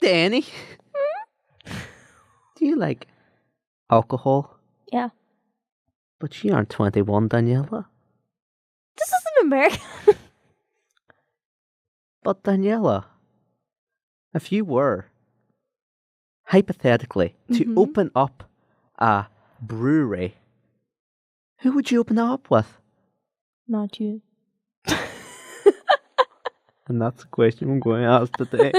Dani. Do you like alcohol? Yeah. But you aren't 21, Daniela. This isn't America. But Daniela, if you were, hypothetically, to open up a brewery, who would you open it up with? Not you. And that's the question I'm going to ask today.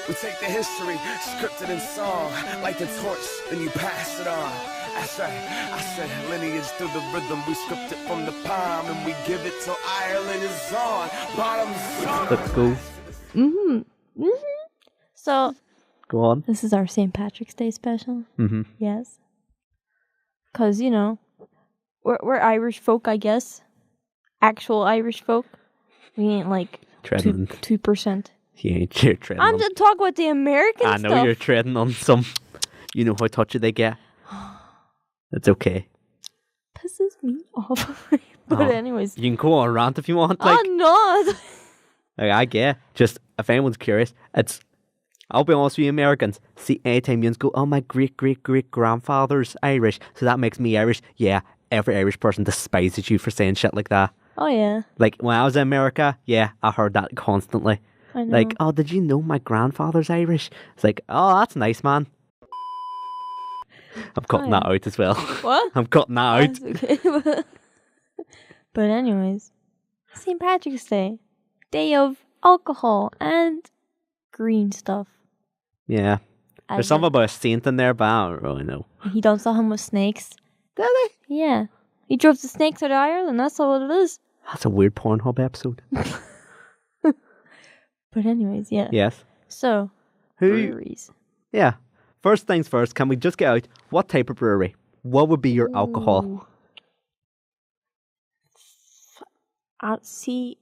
We take the history, scripted in song, like the torch, then you pass it on. That's right, I said lineage through the rhythm, we script it from the palm, and we give it till Ireland is on. Bottoms up. Let's go. So, Go on. this is our St. Patrick's Day special. Mm-hmm. Yes. Because, you know, we're Irish folk, I guess. Actual Irish folk. We ain't like Treading. 2%. You're treading I'm on. just talking about the American I stuff. know you're treading on some. You know how touchy they get. It's okay. Pisses me off. But anyways. You can go on a rant if you want. Like, I'm not. like, I get. Just, if anyone's curious, I'll be honest with you, Americans. See, anytime you go, oh, my great-great-great-grandfather's Irish, so that makes me Irish. Yeah, every Irish person despises you for saying shit like that. Oh, yeah. Like, when I was in America, yeah, I heard that constantly. I know. Like, oh, did you know my grandfather's Irish? It's like, oh, that's nice, man. I'm cutting that out as well. What? I'm cutting that out. That's okay. But anyways, St. Patrick's Day. Day of alcohol and green stuff. Yeah. There's something about a saint in there, but I don't really know. He done something with snakes. Did he? Yeah. He drove the snakes out of Ireland. That's all it is. That's a weird Pornhub episode. But anyways, yeah. Yes. So, breweries. Yeah. First things first, can we just get out what type of brewery? What would be your alcohol? See,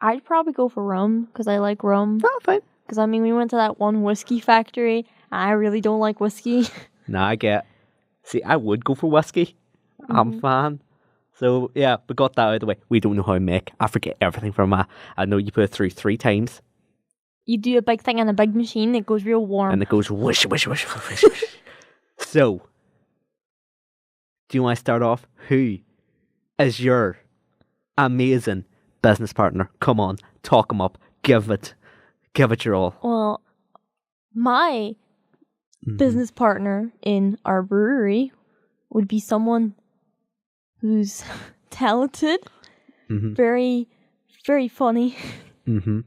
I'd probably go for rum because I like rum. Oh, fine. Because, I mean, we went to that one whiskey factory and I really don't like whiskey. Nah, I get. See, I would go for whiskey. I'm a fan. So, yeah, we got that out of the way. We don't know how to make. I forget everything from that. I know you put it through 3 times. You do a big thing on a big machine, it goes real warm. And it goes whoosh, whoosh, whoosh, whoosh, whoosh. So, do you want to start off? Who is your amazing business partner? Come on, talk him up. Give it your all. Well, my business partner in our brewery would be someone who's talented, very, very funny, a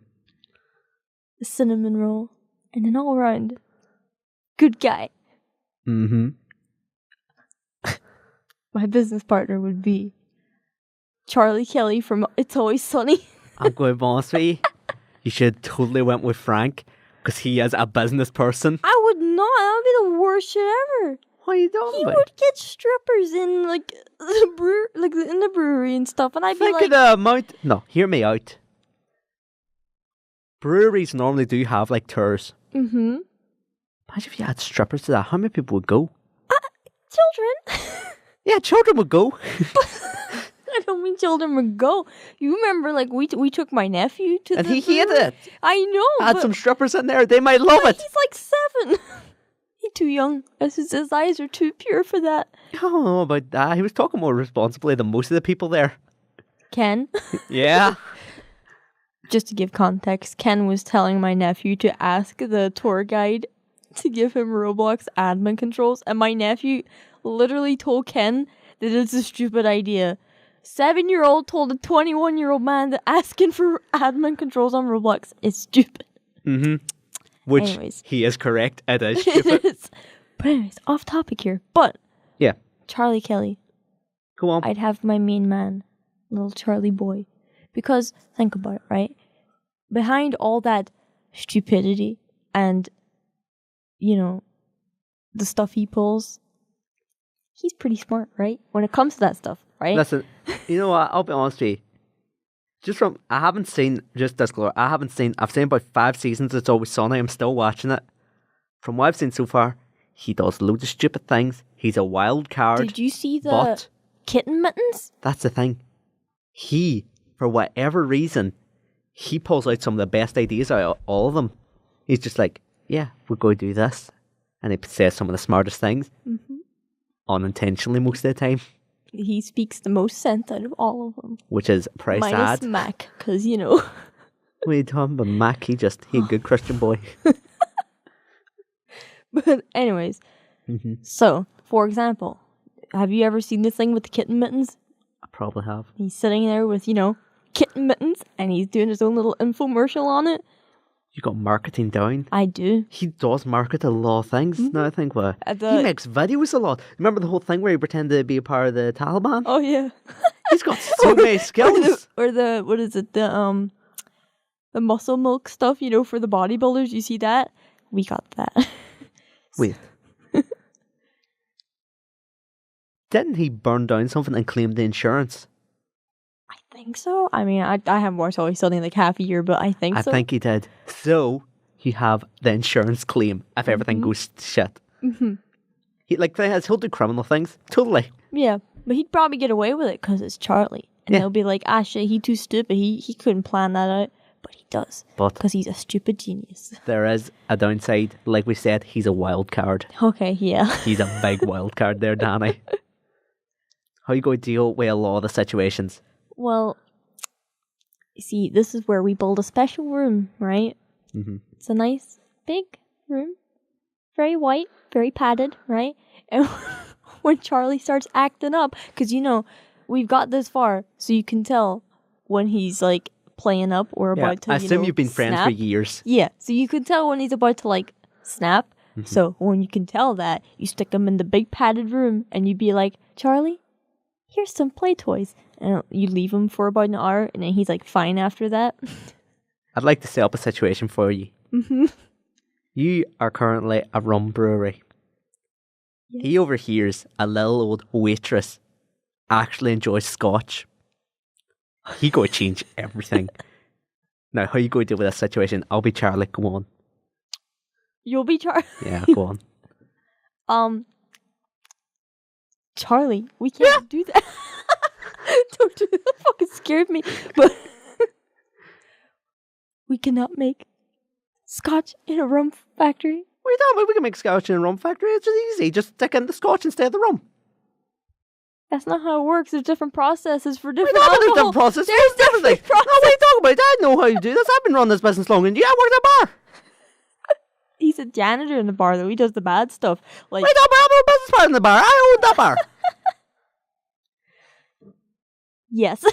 cinnamon roll, and an all-round good guy. My business partner would be Charlie Kelly from It's Always Sunny. I'm going to be honest with you. You should totally went with Frank because he is a business person. I would not. That would be the worst shit ever. What are you doing? He would get strippers in like the in the brewery and stuff, and I'd be Think like, of the amount. No, hear me out. Breweries normally do have like tours. Imagine if you had strippers to that. How many people would go? children. Yeah, children would go. I don't mean children would go. You remember, like we took my nephew to And the he hated brewery? it. I know. Had but some strippers in there. They might love it. he's like 7. He's too young. His eyes are too pure for that. I don't know about that. He was talking more responsibly than most of the people there. Ken. Yeah. Just to give context, Ken was telling my nephew to ask the tour guide to give him Roblox admin controls, and my nephew literally told Ken that it's a stupid idea. 7-year-old told a 21-year-old man that asking for admin controls on Roblox is stupid. Which Anyways. he is correct. It is stupid. But anyways, off topic here. But Yeah. Charlie Kelly, Go on. I'd have my main man, little Charlie boy. Because, think about it, right? Behind all that stupidity and, you know, the stuff he pulls, he's pretty smart, right? When it comes to that stuff, right? Listen, you know what? I'll be honest with you. I haven't seen I've seen about 5 seasons. It's Always Sunny. I'm still watching it. From what I've seen so far, he does loads of stupid things. He's a wild card. Did you see the but kitten mittens? that's the thing. He, for whatever reason, he pulls out some of the best ideas out of all of them. He's just like, yeah, we're going to do this. And he says some of the smartest things. Unintentionally most of the time. He speaks the most sense out of all of them. Which is pretty Minus sad. Mac, because, you know. What are you talking about? Mac, he a good Christian boy. But anyways. So, for example, have you ever seen this thing with the kitten mittens? I probably have. He's sitting there with, you know, kitten mittens, and he's doing his own little infomercial on it. You got marketing down. I do. He does market a lot of things. Now I think he makes videos a lot. Remember the whole thing where he pretended to be a part of the Taliban? Oh yeah. He's got so many skills. Or the what is it? The muscle milk stuff, you know, for the bodybuilders. You see that? We got that. Wait. Didn't he burn down something and claim the insurance? I think so. I mean, I haven't watched Always Sunny in like half a year, but I think so. I think he did. So you have the insurance claim if everything goes to shit. He'll do criminal things. Totally. Yeah, but he'd probably get away with it because it's Charlie, and they'll be like, "Ah, shit, he too stupid. He couldn't plan that out." But he does. Because he's a stupid genius. There is a downside. Like we said, he's a wild card. Okay, yeah. He's a big wild card there, Dani. How you going to deal with a lot of the situations? Well, see, this is where we build a special room, right? It's a nice, big room. Very white, very padded, right? And when Charlie starts acting up, because, you know, we've got this far, so you can tell when he's, like, playing up or about to, I assume you've been friends snap. for years. Yeah, so you can tell when he's about to, like, snap. So when you can tell that, you stick him in the big padded room and you be like, Charlie, here's some play toys. And you leave him for about an hour and then he's, like, fine after that. I'd like to set up a situation for you. You are currently a rum brewery. Yes. He overhears a little old waitress actually enjoys scotch. He going to change everything. Now, how you going to deal with that situation? I'll be Charlie. Go on. You'll be Charlie? Yeah, go on. Charlie, we can't do that. Don't do that. That fucking scared me. But we cannot make scotch in a rum factory. What are you talking about? We can make scotch in a rum factory. It's just easy. Just stick in the scotch instead of the rum. That's not how it works. There's different processes for different alcohol. There's different processes. There's different things. No, what are you talking about? I know how you do this. I've been running this business longer than you. I work at a bar. He's a janitor in the bar, though. He does the bad stuff. Like, wait, I'm a business partner in the bar. I own that bar. Yes.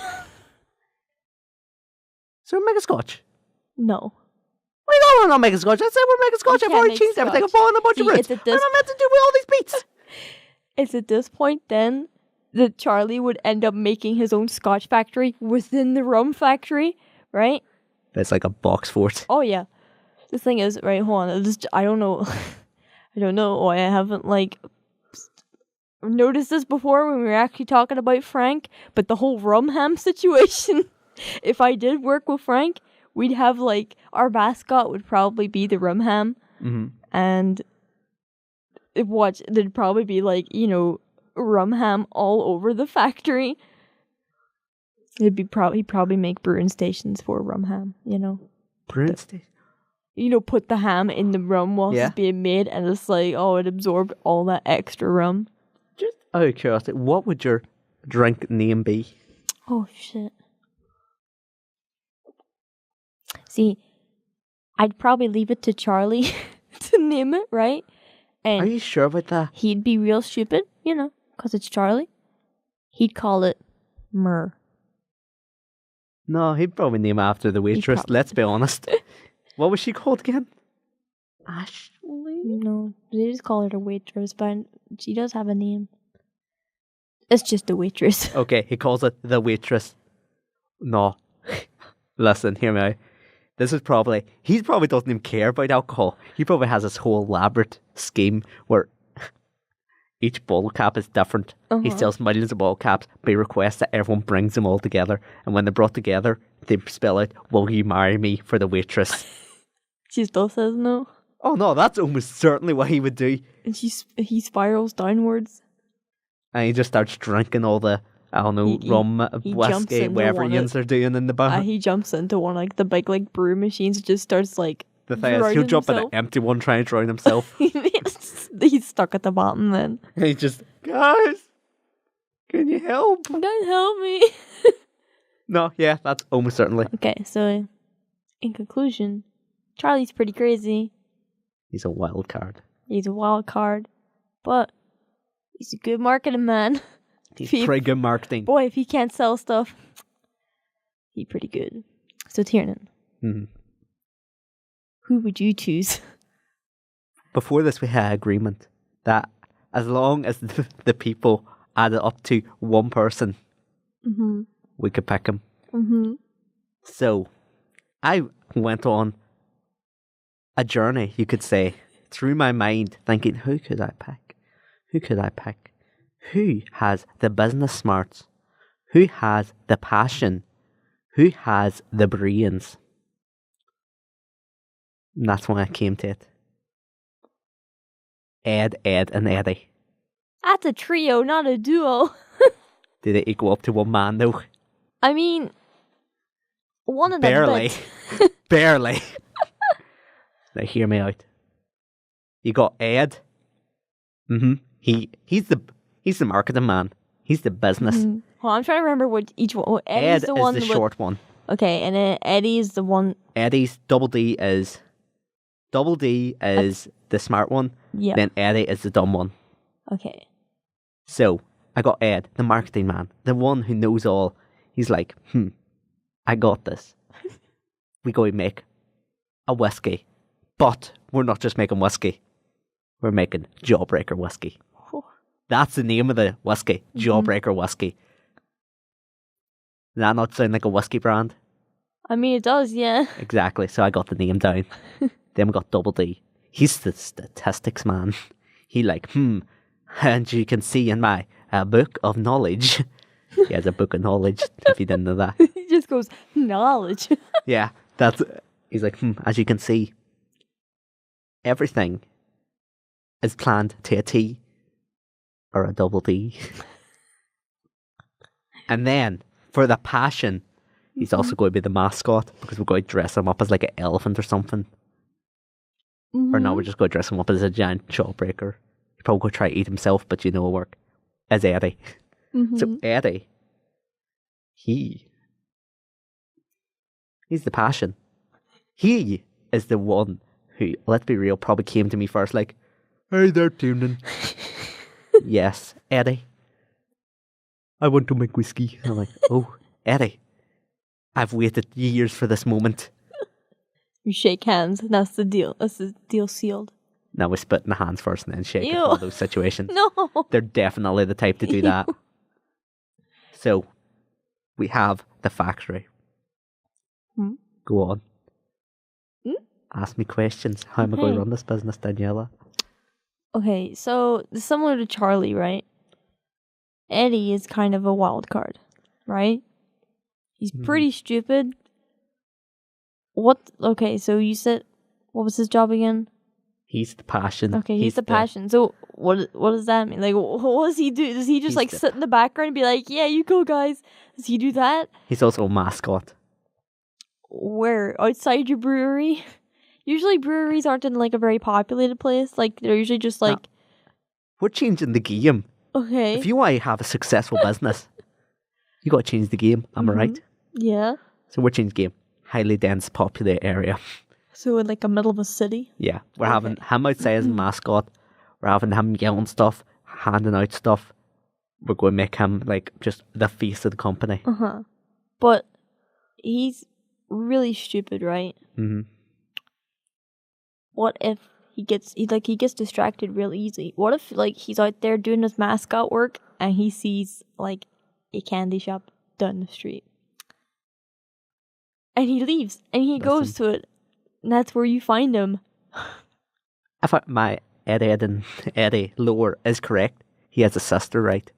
So make a scotch. No. We don't want to make a scotch. I said we're making scotch. I've already changed everything. I'm following a bunch of roots. What am I meant to do with all these beats? It's at this point then that Charlie would end up making his own scotch factory within the rum factory, right? It's like a box fort. Oh yeah. The thing is, right, hold on, I don't know. I don't know why I haven't, like, noticed this before when we were actually talking about Frank, but the whole rum ham situation, if I did work with Frank, we'd have, like, our mascot would probably be the rum ham, and there'd probably be, like, you know, rum ham all over the factory. He'd probably make brewing stations for rum ham, you know. Brewing station? You know, put the ham in the rum while it's being made, and it's like, oh, it absorbed all that extra rum. Just out of curiosity, what would your drink name be? Oh, shit. See, I'd probably leave it to Charlie to name it, right? And are you sure about that? He'd be real stupid, you know, because it's Charlie. He'd call it Myrrh. No, he'd probably name it after the waitress, let's be honest. What was she called again? Ashley? No, they just call her a waitress, but she does have a name. It's just a waitress. Okay, he calls it the waitress. No. Listen, hear me out. He probably doesn't even care about alcohol. He probably has this whole elaborate scheme where each bottle cap is different. He sells millions of bottle caps, but he requests that everyone brings them all together. And when they're brought together, they spell out, "Will you marry me?" for the waitress. She still says no. Oh no, that's almost certainly what he would do. And he spirals downwards. And he just starts drinking all the, I don't know, rum, whiskey, whatever yins are doing in the bar. He jumps into one, like, the big, like, brew machines, just starts, like, The thing is, drown he'll jump in an himself. empty one, try and drown himself. He's stuck at the bottom then. He just, guys, can you help? Guys, help me. No, yeah, that's almost certainly. Okay, so in conclusion, Charlie's pretty crazy. He's a wild card. He's a wild card, but he's a good marketing man. He's pretty good marketing. Boy, if he can't sell stuff, he's pretty good. So Tiarnan, who would you choose? Before this, we had an agreement that as long as the people added up to one person, we could pick him. So I went on a journey, you could say, through my mind, thinking, who could I pick? Who could I pick? Who has the business smarts? Who has the passion? Who has the brains? And that's when I came to it. Ed, and Eddie. That's a trio, not a duo. Did it equal up to one man though? I mean, one of them Barely. bits. Barely. Now hear me out. You got Ed. He's the marketing man. He's the business. Well, I'm trying to remember what each one. Well, Ed Eddie's the is one the with, short one. Okay, and then Eddie's the one. Eddie's Double D is the smart one. Yeah. Then Eddie is the dumb one. Okay. So I got Ed, the marketing man, the one who knows all. He's like, I got this. We go and make a whiskey. But we're not just making whiskey. We're making Jawbreaker whiskey. That's the name of the whiskey. Jawbreaker whiskey. Does that not sound like a whiskey brand? I mean, it does, yeah. Exactly. So I got the name down. Then we got Double D. He's the statistics man. He like, and you can see in my book of knowledge. He has a book of knowledge, if you didn't know that. He just goes, knowledge. Yeah, he's like, as you can see, everything is planned to a T or a Double D. And then, for the passion, he's also going to be the mascot because we're going to dress him up as like an elephant or something. Or no, we're just going to dress him up as a giant jawbreaker. He's probably going to try to eat himself, but it'll work. As Eddie. So Eddie, he's the passion. He is the one who, let's be real, probably came to me first like, hey there, Tiarnan. Yes, Eddie. I want to make whiskey. And I'm like, oh, Eddie, I've waited years for this moment. You shake hands, and that's the deal. That's the deal sealed. Now we spit in the hands first and then shake in Ew. all those situations. No. They're definitely the type to do that. So, we have the factory. Go on. Ask me questions. How am I going to run this business, Daniela? Okay, so similar to Charlie, right? Eddie is kind of a wild card, right? He's pretty stupid. Okay, so you said, what was his job again? He's the passion. Okay, he's the passion. So what does that mean? Like, what does he do? Does he just like sit in the background and be like, yeah, you go, guys? Does he do that? He's also a mascot. Where? Outside your brewery? Usually breweries aren't in like a very populated place. Like, they're usually just like... We're changing the game. Okay. If you want to have a successful business, you got to change the game. Am I right? Yeah. So we're changing the game. Highly dense, populated area. So in like the middle of a city? Yeah. We're having him outside as a mascot. We're having him yelling stuff, handing out stuff. We're going to make him like just the face of the company. But he's really stupid, right? What if he gets distracted real easy? What if like he's out there doing his mascot work and he sees like a candy shop down the street? And he leaves and he goes to it. And that's where you find him. If my Eddie lore is correct, he has a sister, right?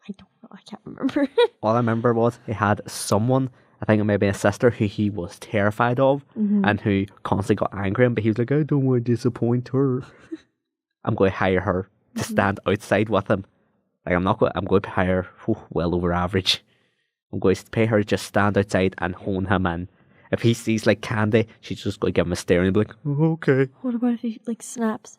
I don't know. I can't remember. All I remember was he had someone, I think it may be a sister, who he was terrified of and who constantly got angry at him, but he was like, I don't want to disappoint her. I'm going to hire her to stand outside with him. Like, I'm going to hire well over average. I'm going to pay her to just stand outside and hone him in. If he sees like candy, she's just going to give him a stare and be like, oh, okay. What about if he like snaps?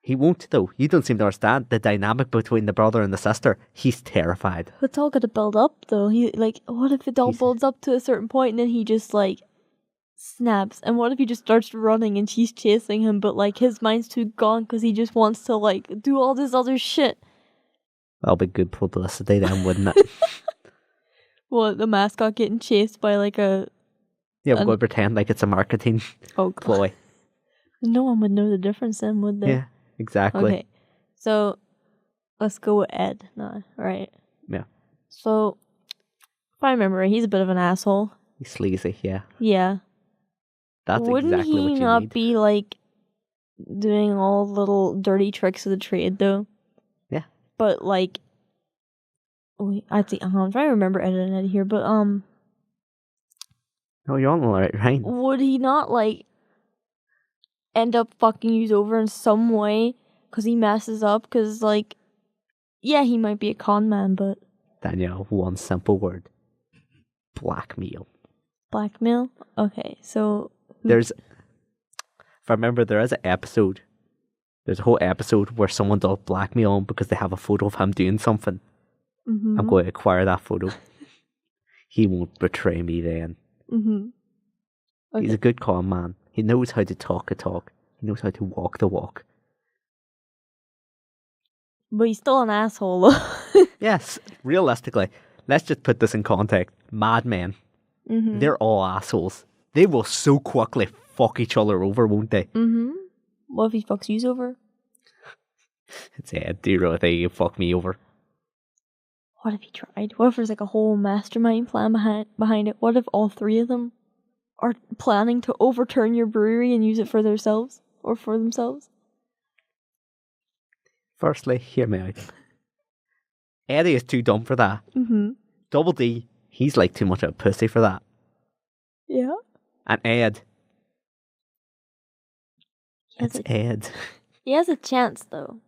He won't though. You don't seem to understand the dynamic between the brother and the sister. He's terrified. It's all got to build up though. He like, what if it all builds up to a certain point and then he just like snaps? And what if he just starts running and she's chasing him, but like his mind's too gone because he just wants to like do all this other shit? That'll be good publicity then, wouldn't it? Well, the mascot getting chased by like a... Yeah, we're going to pretend like it's a marketing ploy. No one would know the difference then, would they? Yeah, exactly. Okay, so let's go with Ed now, right? Yeah. So, if I remember, he's a bit of an asshole. He's sleazy, yeah. Yeah. That's Wouldn't exactly what you he not need. be like doing all little dirty tricks of the trade though? Yeah. But like, wait, I think I'm trying to remember Ed and Ed here, but No, you're on the right line. would he not like end up fucking you over in some way because he messes up? Because like, yeah, he might be a con man, but Danielle, one simple word: blackmail. blackmail. Okay, so There's, if I remember, there is an episode. There's a whole episode where someone does blackmail him because they have a photo of him doing something. mm-hmm. I'm going to acquire that photo. He won't betray me then. Mm-hmm. Okay. He's a good con man. He knows how to talk a talk. He knows how to walk the walk. But he's still an asshole though. Yes, realistically, let's just put this in context. Madmen, they're all assholes. They will so quickly fuck each other over, won't they? Mm-hmm. What if he fucks you over? It's Ed, do you really think you fuck me over? What if he tried? What if there's like a whole mastermind plan behind it? What if all three of them are planning to overturn your brewery and use it for themselves or for themselves? Firstly, hear me out. Eddie is too dumb for that. Mm-hmm. Double D, he's like too much of a pussy for that. Yeah. And Ed, He has, it's Ed. he has a chance though.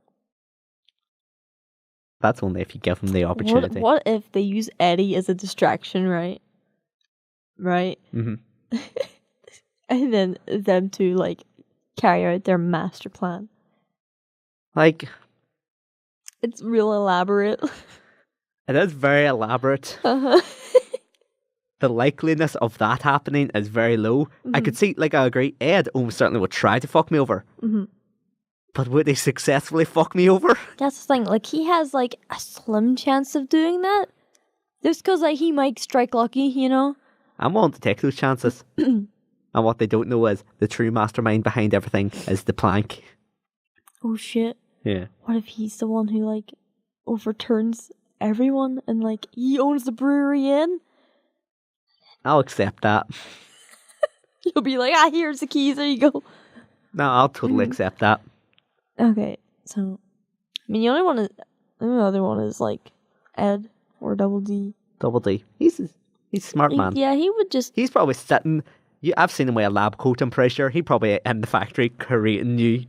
That's only if you give him the opportunity. What if they use Eddie as a distraction, right? Right? Mm-hmm. And then them to like carry out their master plan. Like, It's real elaborate. it is very elaborate. Uh-huh. The likeliness of that happening is very low. I could see, like, I agree, Ed almost certainly would try to fuck me over. Mm-hmm. But would he successfully fuck me over? That's the thing. Like, he has like a slim chance of doing that. Just because like he might strike lucky, you know? I'm willing to take those chances. And what they don't know is the true mastermind behind everything is the plank. Oh shit. Yeah. What if he's the one who like overturns everyone and like he owns the brewery in? I'll accept that. You'll be like, here's the keys, there you go. No, I'll totally accept that. Okay, so I mean the other one is like Ed or Double D. Double D. He's a smart man. Yeah, he would just He's probably sitting. I've seen him with a lab coat, I'm pretty sure. He probably in the factory creating new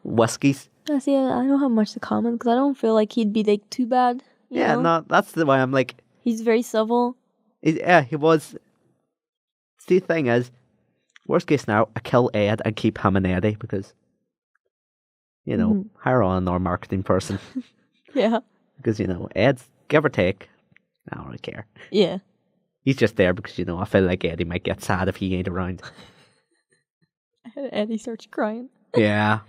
whiskies. I see. I don't have much to comment because I don't feel like he'd be like too bad. You know? No, that's the way I'm like. He's very civil. He was. See, the thing is, worst case scenario, I kill Ed and keep him and Eddie because, hire on our marketing person. Yeah. Because, Ed's, give or take, I don't really care. Yeah. He's just there because, I feel like Eddie might get sad if he ain't around. Eddie starts crying. Yeah.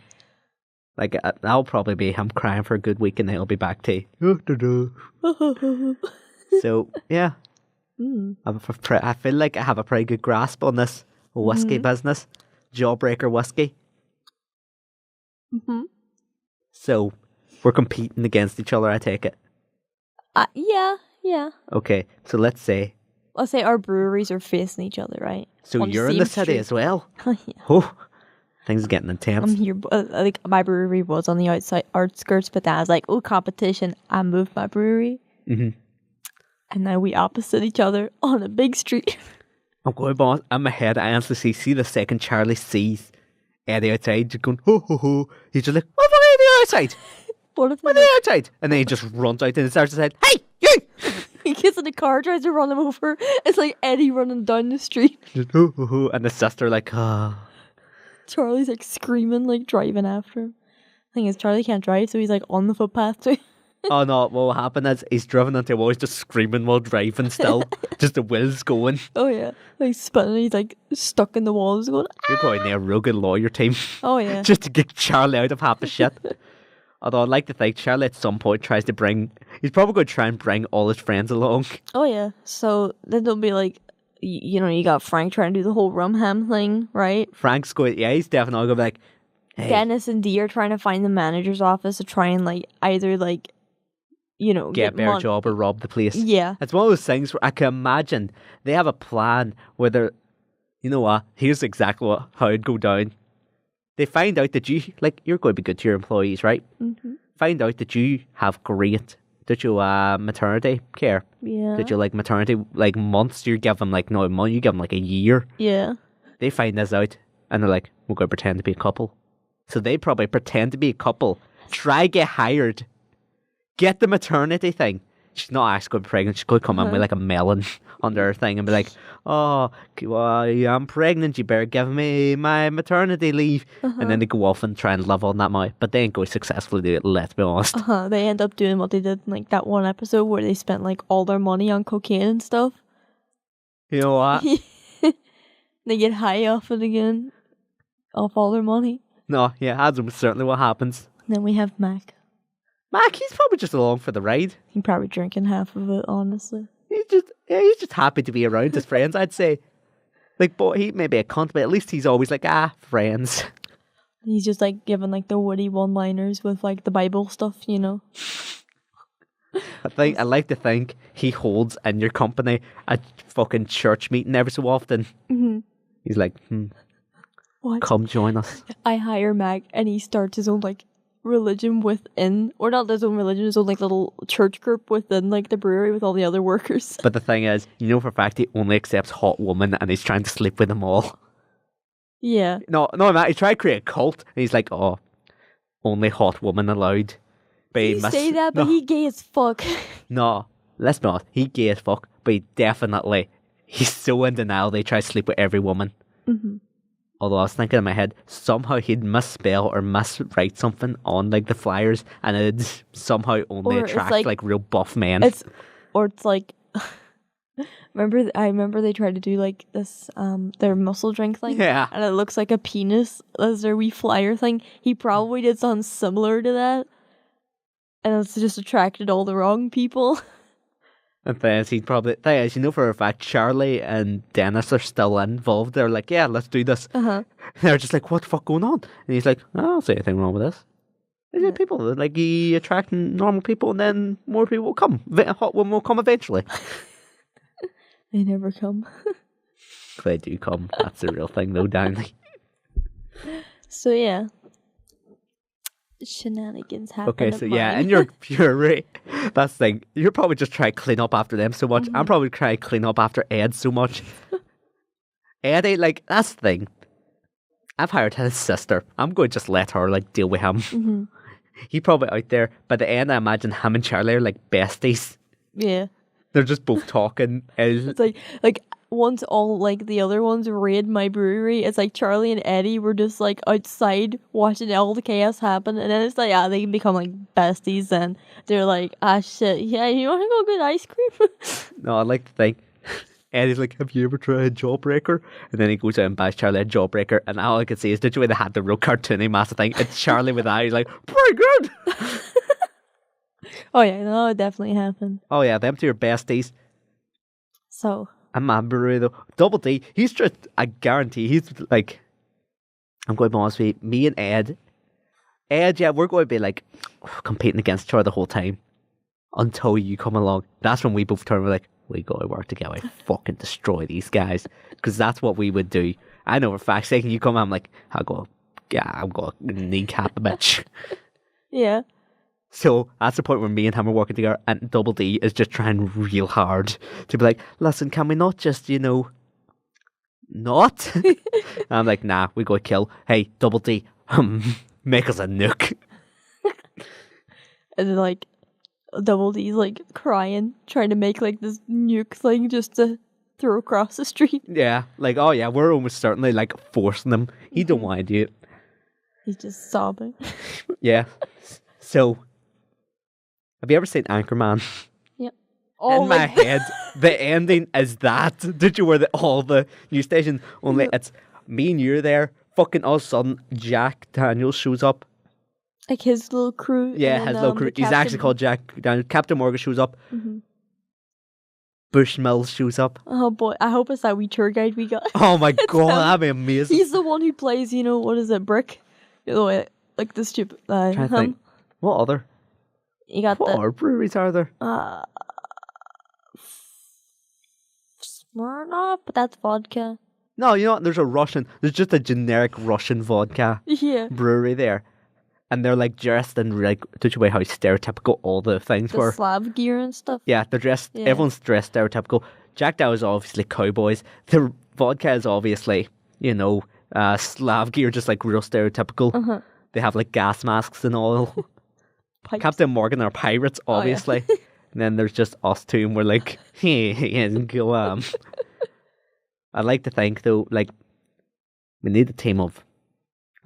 Like, that'll probably be him crying for a good week and then he'll be back to, so, yeah. I feel like I have a pretty good grasp on this whiskey business. Jawbreaker whiskey. Mm-hmm. So, we're competing against each other, I take it. Yeah. Okay, so let's say our breweries are facing each other, right? so On the you're in the same city street. as well. Yeah. Oh, things are getting intense. I'm here. Like my brewery was on the outside outskirts, but then I was like, "Oh, competition!" I moved my brewery, Mm-hmm. and now we opposite each other on a big street. I'm going, boss. In my head, I honestly see the second Charlie sees Eddie outside, just going, ho, ho, ho. He's just like, what are you outside? What if What are you outside? And then he just runs out and starts to say, hey, you! He gets in the car, tries to run him over. It's like Eddie running down the street. Just, "Ooh, ooh, ooh," and the sister like, Charlie's like screaming, like driving after him. Thing is, Charlie can't drive, so he's like on the footpath too. oh no, what will happen is he's driven into a wall, he's just screaming while driving still. Just the wheels going. Oh yeah, like spinning. He's like stuck in the walls going. You're going to a real good lawyer team. Oh yeah. Just to get Charlie out of half the shit. Although I'd like to think Charlie at some point tries to bring... He's probably going to try and bring all his friends along. Oh yeah. So then they'll be like, you know, you got Frank trying to do the whole rum ham thing, right? Frank's going... Yeah, he's definitely going to be like... Hey. Dennis and Dee are trying to find the manager's office to try and like either like, you know, Get a better job or rob the place. Yeah. It's one of those things where I can imagine they have a plan where they're... You know what? Here's exactly how it'd go down. They find out that you're going to be good to your employees, right? Mm-hmm. Find out that you have great, that you maternity care. Yeah. That you like maternity, like months, you give them like, no, a month, you give them like a year. Yeah. They find this out and they're like, we're going to pretend to be a couple. So they probably pretend to be a couple, try get hired, get the maternity thing. She's not actually going to be pregnant. She's going to come in with like a melon under her thing and be like, oh, well, I'm pregnant. You better give me my maternity leave. And then they go off and try and live on that money. But they ain't going to successfully do it, let's be honest. They end up doing what they did in like that one episode where they spent like all their money on cocaine and stuff. You know what? They get high off it again. Off all their money. No, yeah, that's certainly what happens. And then we have Mac. Mac, he's probably just along for the ride. He's probably drinking half of it, honestly. He's just happy to be around his friends, I'd say. Like, boy, he may be a cunt, but at least he's always like, friends. He's just like giving like the witty one-liners with like the Bible stuff, you know. I like to think he holds in your company a fucking church meeting every so often. Mm-hmm. He's like, What? come join us. I hire Mac and he starts his own like religion within, or not his own religion, his own like little church group within like the brewery with all the other workers. But the thing is, you know for a fact he only accepts hot women and he's trying to sleep with them all. Yeah. No, Matt, he's trying to create a cult and he's like, oh, only hot women allowed. But You say that, but no, he gay as fuck. no, let's not. He gay as fuck, but he's so in denial they try to sleep with every woman. Mm-hmm. Although I was thinking in my head, somehow he'd misspell or miswrite something on like the flyers and it'd somehow only Or it's attract like real buff men. It's like I remember they tried to do like this their muscle drink thing. Yeah. And it looks like a penis as their wee flyer thing. He probably did something similar to that. And it's just attracted all the wrong people. And thing is, you know for a fact, Charlie and Dennis are still involved. They're like, yeah, let's do this. They're just like, what the fuck going on? And he's like, I don't see anything wrong with this. Yeah. People, like, he attracting normal people and then more people will come. Hot women will come eventually. They never come. They do come. That's the real thing though, Dani. So yeah. Shenanigans happen. Okay, so yeah, and you're right. That's the thing. You're probably just trying to clean up after them so much. I'm probably trying to clean up after Ed so much. Eddie, like, that's the thing. I've hired his sister. I'm going to just let her, like, deal with him. He probably out there. By the end, I imagine him and Charlie are, like, besties. Yeah. They're just both talking. It's like once all like the other ones raid my brewery, it's like Charlie and Eddie were just like outside watching all the chaos happen, and then it's like they become like besties and they're like, shit, yeah, you wanna go get ice cream? No, I like to think Eddie's like, have you ever tried Jawbreaker? And then he goes out and buys Charlie a Jawbreaker, and all I could see is, did you when they had the real cartoony massive thing? It's Charlie with eyes like, pretty good. Oh yeah, no, it definitely happened. Oh yeah, them two are besties. So I'm mad brewery though. Double D, he's just, I guarantee, he's like, I'm going to be honest with you, me and Ed, yeah, we're going to be like competing against each other the whole time until you come along. That's when we both turn, we're like, we got to work together, we fucking destroy these guys, because that's what we would do. I know for a fact, second you come, I'm like, I'm going to kneecap the bitch. Yeah. So that's the point where me and him are working together, and Double D is just trying real hard to be like, listen, can we not just, not? And I'm like, nah, we go kill. Hey, Double D, make us a nuke. And then like, Double D's like crying, trying to make like this nuke thing just to throw across the street. Yeah, like, oh yeah, we're almost certainly like forcing him. He don't want to do it. He's just sobbing. Yeah. So, have you ever seen Anchorman? Yep. In my head, the ending is that. Did you where all the news stations, only it's me and you there, fucking all of a sudden Jack Daniels shows up. Like his little crew. Yeah, and, his little crew. the He's actually called Jack Daniels. Captain Morgan shows up. Mm-hmm. Bushmills shows up. Oh boy, I hope it's that wee tour guide we got. Oh my god, that'd be amazing. He's the one who plays, what is it, Brick? Like the stupid Trying to think. What other? You got What other breweries are there? Smirnoff, but that's vodka. No, you know what? There's just a generic Russian vodka Yeah. brewery there. And they're like dressed in like, such a way how stereotypical all the things The were. Slav gear and stuff. Yeah, they're dressed, Yeah. everyone's dressed stereotypical. Jack Daniels is obviously cowboys. The vodka is obviously, Slav gear, just like real stereotypical. Uh-huh. They have like gas masks and all. Pipes. Captain Morgan are pirates, Oh, yeah. obviously. And then there's just us two, and we're like, hey, go I'd like to think, though, like, we need a team of,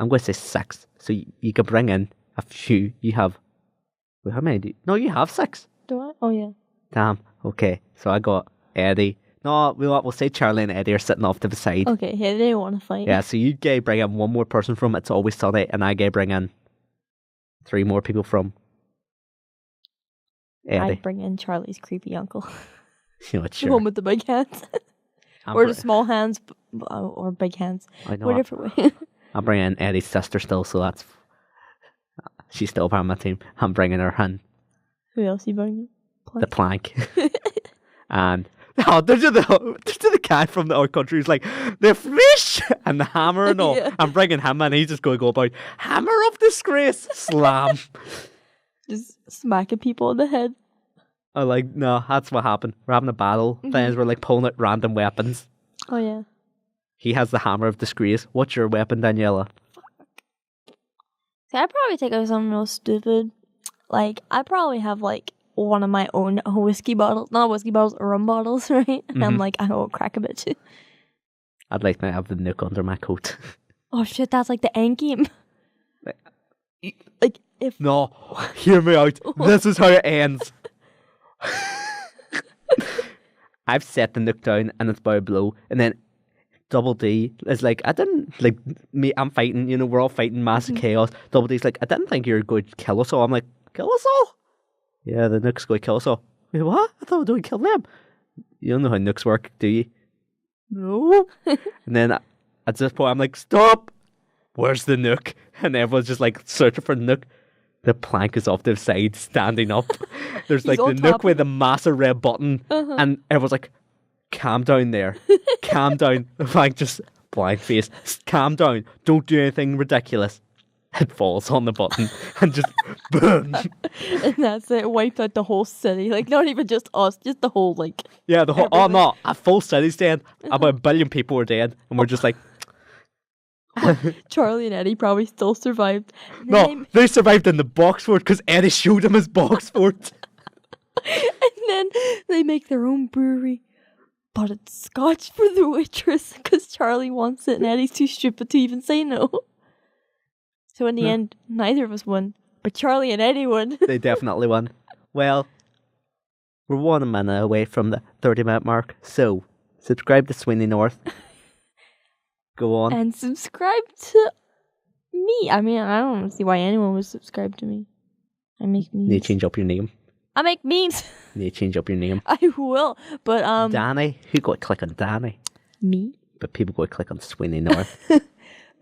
I'm going to say 6. So you could bring in a few. You have, how many do you? No, you have 6. Do I? Oh, yeah. Damn. Okay. So I got Eddie. No, we'll say Charlie and Eddie are sitting off to the side. Okay, yeah, they want to fight. Yeah, so you gay bring in one more person from It's Always Sunny, and I gay bring in 3 more people from Eddie. I'd bring in Charlie's creepy uncle. You know what, The sure. one with the big hands. Or the small hands, or big hands. I know. Whatever way. I'll bring in Eddie's sister still, so that's... She's still part of my team. I'm bringing her in Who else you bringing? the plank. And... Oh, there's the guy from our country who's like, the fish and the hammer and all. Yeah. I'm bringing him and he's just going to go about, hammer of disgrace, slam. Just smacking people in the head. I'm like, no, that's what happened. We're having a battle. Things we're like pulling out random weapons. Oh, yeah. He has the hammer of disgrace. What's your weapon, Daniela? See, I'd probably take out something real stupid. Like, I probably have, like, one of my own whiskey bottles. Not whiskey bottles, rum bottles, right? And I'm like, I will crack a bit too. I'd like to have the nuke under my coat. Oh, shit, that's like the end game. Like, if... No, hear me out. This is how it ends. I've set the nuke down and it's about to blow, and then Double D is like, I didn't like me. I'm fighting. We're all fighting massive chaos. Double D's like, I didn't think you were going to kill us all. I'm like, kill us all? Yeah, the nuke's going to kill us all. Wait, what? I thought we were going to kill them. You don't know how nukes work, do you? No. And then at this point, I'm like, stop. Where's the nuke? And everyone's just like searching for the nuke. The plank is off to the side, standing up. There's like the nuke with a massive red button. And everyone's like, calm down there. Calm down. The plank just blank face. Calm down. Don't do anything ridiculous. It falls on the button and just boom. And that's it. Wiped out the whole city. Like, not even just us, just the whole, like... Yeah, the whole... Oh, no. A full city's dead. About 1 billion people are dead. And we're just like... Charlie and Eddie probably still survived. No, they survived in the box fort because Eddie showed them his box fort. And then they make their own brewery. But it's scotch for the waitress because Charlie wants it and Eddie's too stupid to even say no. So in the end, neither of us won. But Charlie and Eddie won. They definitely won. Well, we're 1 minute away from the 30-minute mark. So, subscribe to Sweeney North. Go on. And subscribe to me. I mean, I don't see why anyone would subscribe to me. I make memes. Need to change up your name. I make memes. Need to change up your name. I will. But Dani. Who got to click on Dani? Me. But people go to click on Sweeney North.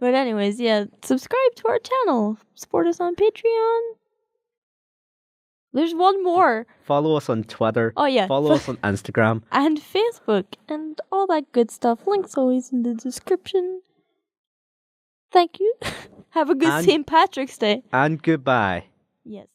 But anyways, yeah, subscribe to our channel. Support us on Patreon. There's one more. Follow us on Twitter. Oh, yeah. Follow us on Instagram. And Facebook. And all that good stuff. Links always in the description. Thank you. Have a good St. Patrick's Day. And goodbye. Yes.